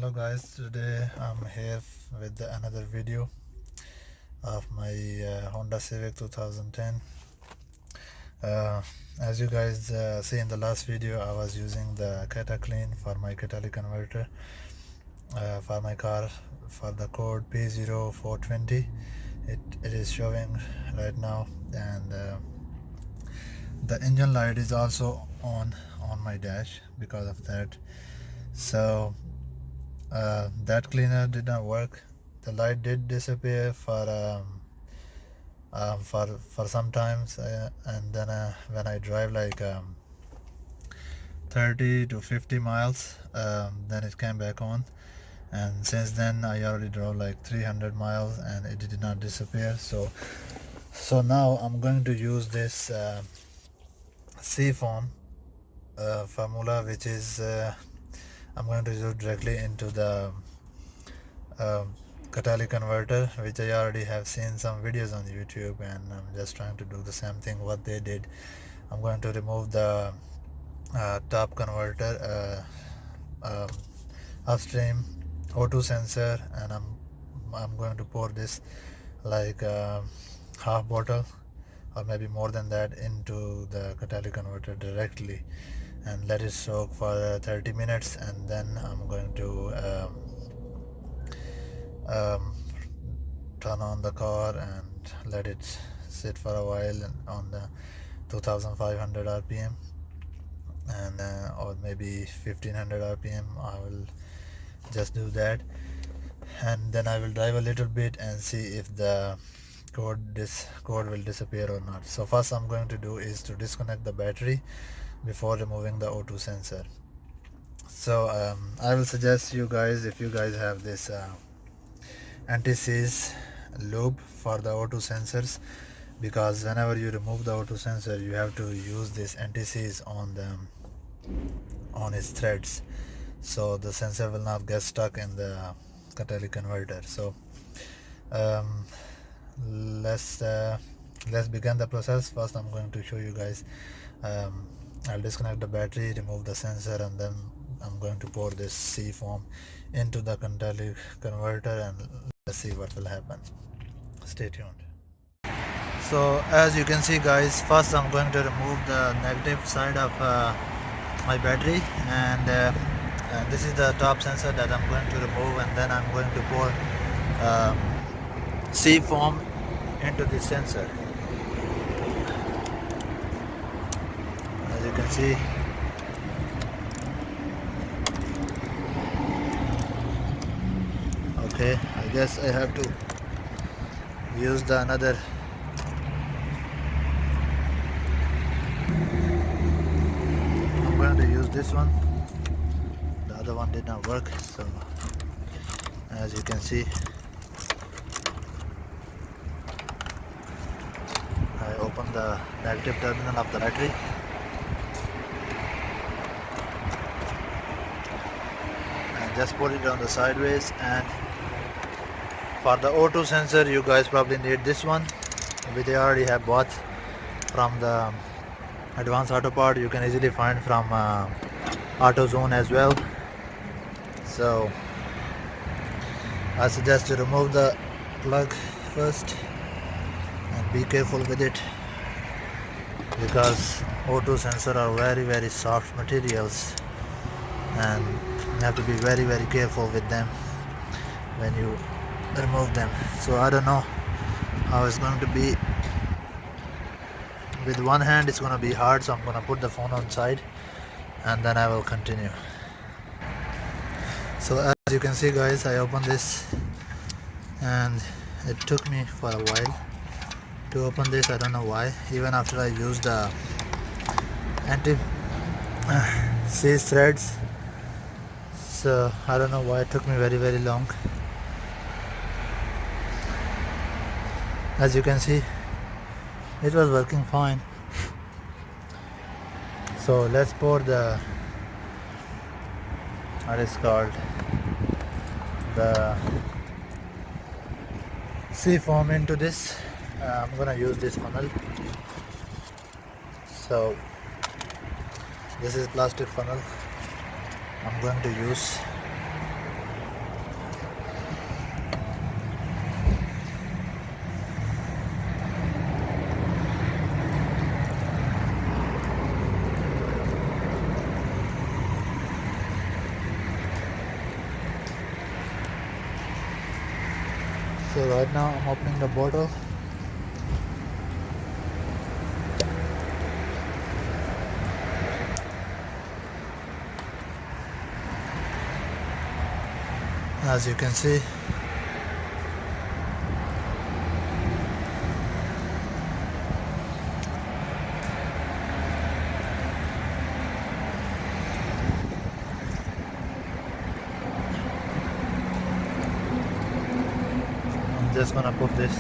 Hello guys, today I'm here with another video of my Honda Civic 2010. uh, as you guys see in the last video, I was using the Cataclean for my catalytic converter for my car for the code P0420. It is showing right now, and the engine light is also on my dash because of that. So that cleaner did not work. The light did disappear for some times, and then when I drive like 30 to 50 miles, then it came back on. And since then I already drove like 300 miles and it did not disappear. So now I'm going to use this Seafoam formula, which is I'm going to use directly into the catalytic converter, which I already have seen some videos on YouTube, and I'm just trying to do the same thing what they did. I'm going to remove the top converter, upstream O2 sensor, and I'm going to pour this like half bottle or maybe more than that into the catalytic converter directly and let it soak for 30 minutes, and then I'm going to um, turn on the car and let it sit for a while on the 2500 rpm, and or maybe 1500 rpm. I will just do that, and then I will drive a little bit and see if the code will disappear or not. So first I'm going to do is to disconnect the battery before removing the O2 sensor. So I will suggest you guys, if you guys have this anti-seize loop for the O2 sensors, because whenever you remove the O2 sensor you have to use this anti-seize on its threads, so the sensor will not get stuck in the catalytic converter. So um, let's begin the process. First I'm going to show you guys. I'll disconnect the battery, remove the sensor, and then I'm going to pour this Seafoam into the catalytic converter, and let's see what will happen. Stay tuned. So as you can see guys, first I'm going to remove the negative side of my battery, and this is the top sensor that I'm going to remove, and then I'm going to pour uh, Seafoam into the sensor. As you can see, okay, I guess I have to use the another. I'm going to use this one. The other one did not work, so as you can see, I open the negative terminal of the battery, and just put it on the sideways. And for the O2 sensor, you guys probably need this one, which I already have bought from the Advanced Auto Part. You can easily find from AutoZone as well. So I suggest to remove the plug first and be careful with it, because O2 sensor are very soft materials, and you have to be very careful with them when you remove them. So I don't know how it's going to be. With one hand it's going to be hard, so I'm going to put the phone on side and then I will continue. So as you can see guys, I opened this and it took me for a while to open this. I don't know why, even after I used the anti-seize threads. So I don't know why it took me very long. As you can see, it was working fine. So let's pour the, what is called, the Seafoam into this. I'm gonna use this funnel. So this is plastic funnel I'm going to use. So right now I'm opening the bottle. As you can see, I'm just gonna put this.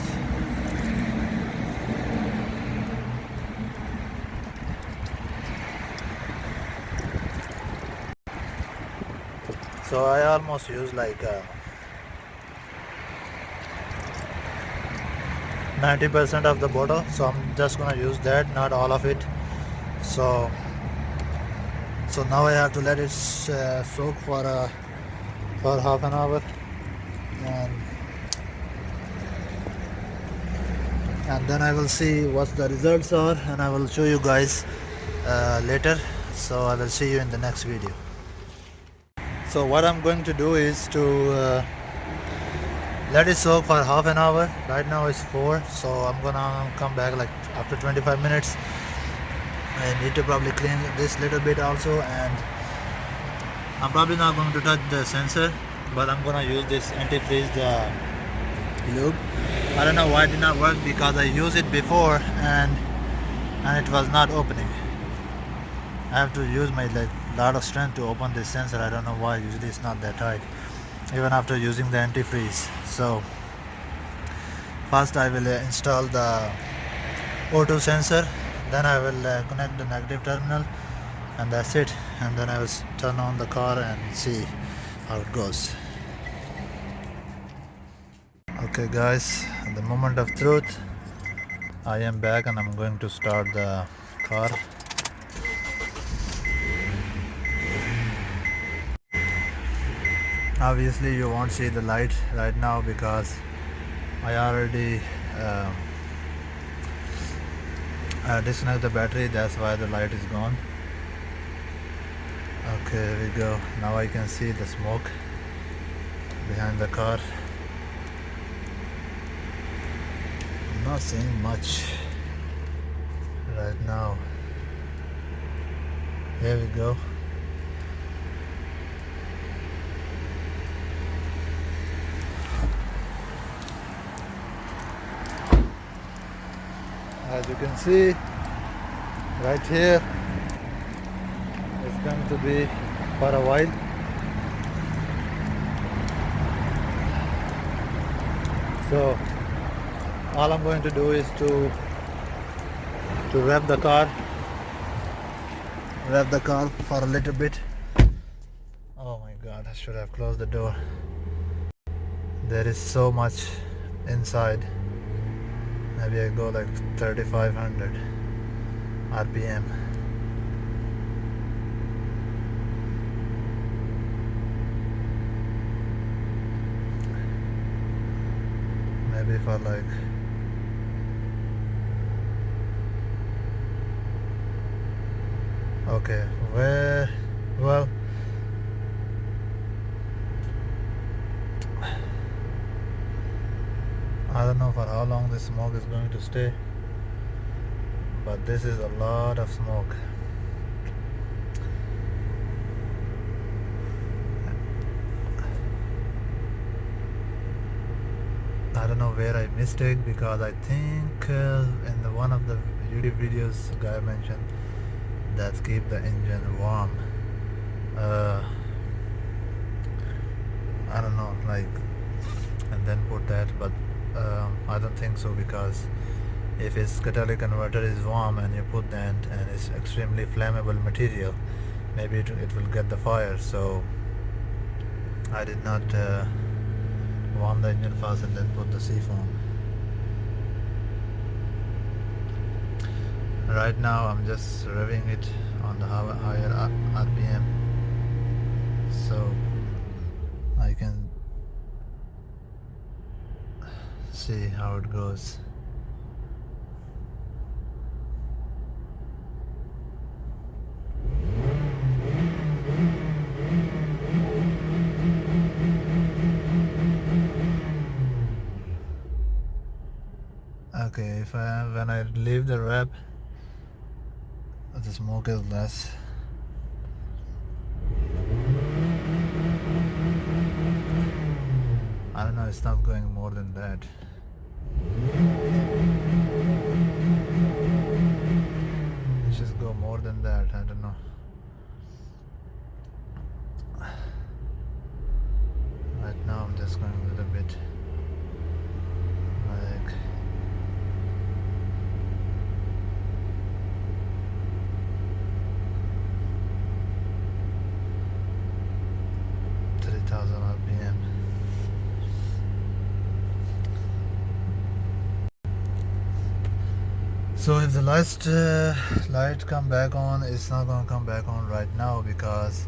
So I almost use like 90% of the bottle, so I'm just gonna use that, not all of it. So now I have to let it soak for half an hour, and then I will see what the results are, and I will show you guys later. So I will see you in the next video. So what I'm going to do is to let it soak for half an hour. Right now it's 4, so I'm gonna come back like after 25 minutes. I need to probably clean this little bit also, and I'm probably not going to touch the sensor, but I'm gonna use this antifreeze lube. I don't know why it did not work, because I used it before and it was not opening. I have to use my lot of strength to open this sensor. I don't know why. Usually it's not that tight, even after using the antifreeze. So first I will install the O2 sensor, then I will connect the negative terminal, and that's it. And then I will turn on the car and see how it goes. Okay guys, the moment of truth. I am back and I'm going to start the car. Obviously you won't see the light right now because I already disconnect the battery. That's why the light is gone. Okay, here we go. Now I can see the smoke behind the car. I'm not seeing much right now. Here we go. As you can see, right here, it's going to be for a while. So all I'm going to do is to rev the car for a little bit. Oh my god, I should have closed the door. There is so much inside. Maybe I go like 3500 RPM. Maybe for like okay, well, I don't know for how long this smoke is going to stay, but this is a lot of smoke. I don't know where I missed it, because I think in one of the YouTube videos, the guy mentioned that keep the engine warm. I don't know, like, and then put that, but I don't think so, because if its catalytic converter is warm and you put that, and it's extremely flammable material, maybe it will get the fire. So I did not warm the engine first and then put the Seafoam. Right now I'm just revving it on the higher RPM, so I can see how it goes. when I leave the wrap, the smoke is less. I don't know, it's not going more than that. It should go more than that, I don't know. Right now I'm just going a little bit like 3000 RPM. So if the light come back on, it's not going to come back on right now because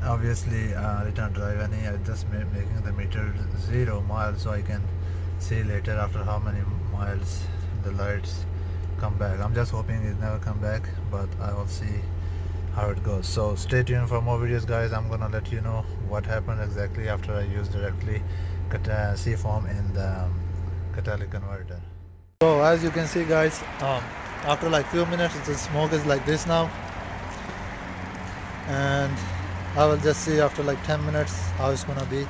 obviously I didn't drive any. I just making the meter 0 miles so I can see later after how many miles the lights come back. I'm just hoping it never come back, but I will see how it goes. So stay tuned for more videos, guys. I'm gonna let you know what happened exactly after I used directly Seafoam in the catalytic converter. So as you can see, guys, after like few minutes the smoke is like this now, and I will just see after like 10 minutes how it's gonna be.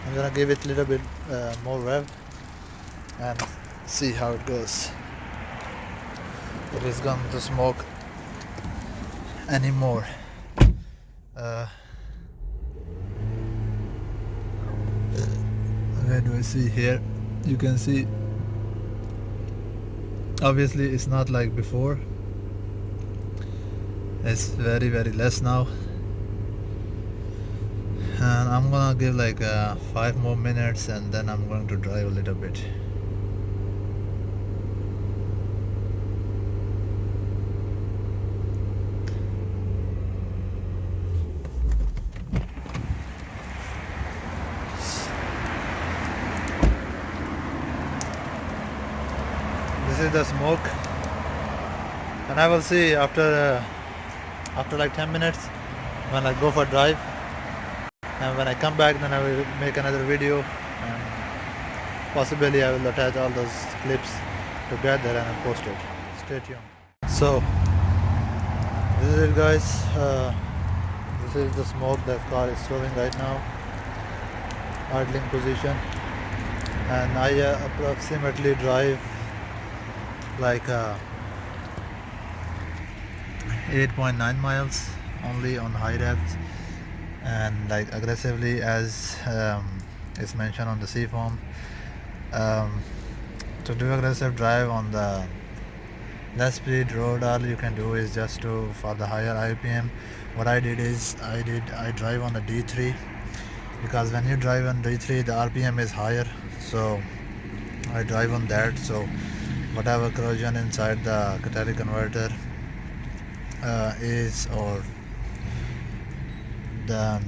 I'm gonna give it a little bit more rev and see how it goes, if it's going to smoke anymore. Where do I see here? You can see obviously it's not like before, it's very less now, and I'm gonna give like 5 more minutes and then I'm going to drive a little bit. This is the smoke, and I will see after like 10 minutes when I go for a drive, and when I come back then I will make another video, and possibly I will attach all those clips together and I'll post it. Stay tuned. So this is it, guys. This is the smoke that car is showing right now, idling position, and I approximately drive like 8.9 miles only on high revs, and like aggressively as is mentioned on the Seafoam. To do aggressive drive on the less speed road, all you can do is just to for the higher RPM. What I did is I drive on the D3, because when you drive on D3 the RPM is higher, so I drive on that. So whatever corrosion inside the catalytic converter is, or the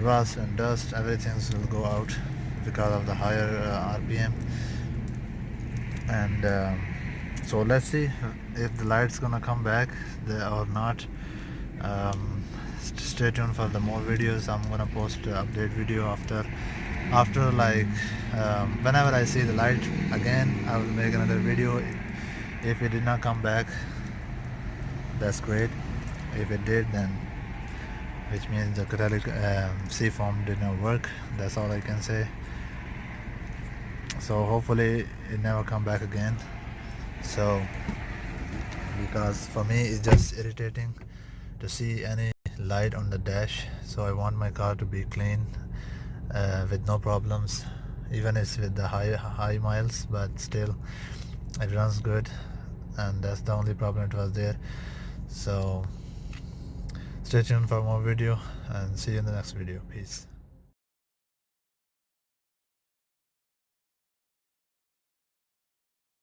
rust and dust, everything will go out because of the higher RPM. And so let's see if the light's gonna come back or not. Stay tuned for the more videos. I'm gonna post an update video after like whenever I see the light again, I will make another video. If it did not come back, that's great. If it did, then which means the catalytic Seafoam did not work. That's all I can say. So hopefully it never come back again. So because for me it's just irritating to see any light on the dash, so I want my car to be clean with no problems, even it's with the high miles, but still it runs good, and that's the only problem it was there. So stay tuned for more video and see you in the next video. Peace.